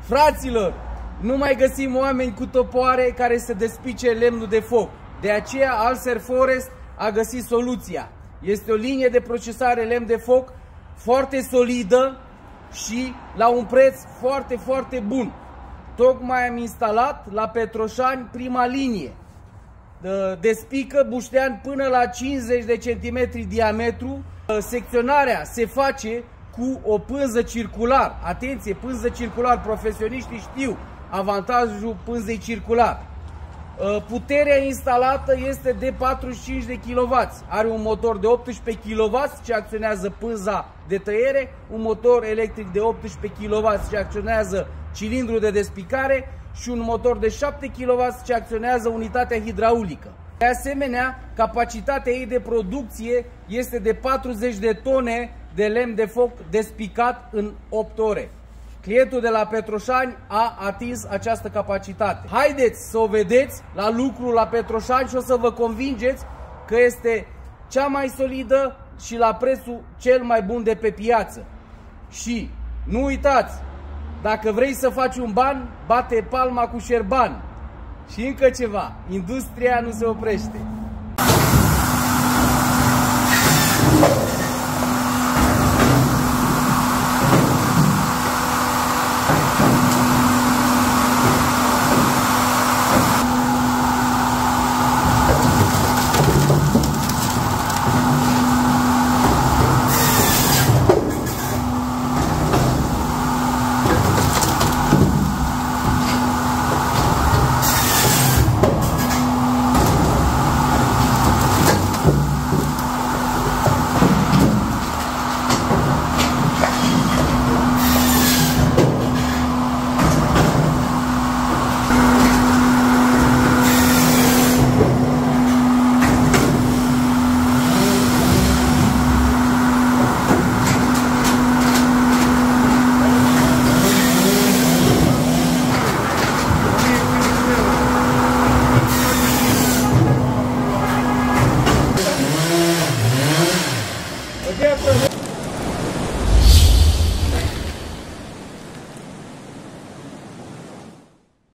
Fraților, nu mai găsim oameni cu topoare care să despice lemnul de foc. De aceea Alser Forest a găsit soluția. Este o linie de procesare lemn de foc foarte solidă și la un preț foarte, foarte bun. Tocmai am instalat la Petroșani prima linie. Despică buștean până la 50 de centimetri diametru. Secționarea se face cu o pânză circular. Atenție, pânză circular, profesioniștii știu avantajul pânzei circular. Puterea instalată este de 45 de kW. Are un motor de 18 kW ce acționează pânza de tăiere, un motor electric de 18 kW ce acționează cilindrul de despicare și un motor de 7 kW ce acționează unitatea hidraulică. De asemenea, capacitatea ei de producție este de 40 de tone de lemn de foc despicat în 8 ore. Clientul de la Petroșani a atins această capacitate. Haideți să o vedeți la lucru la Petroșani și o să vă convingeți că este cea mai solidă și la prețul cel mai bun de pe piață. Și nu uitați, dacă vrei să faci un ban, bate palma cu șerban. Și încă ceva, industria nu se oprește.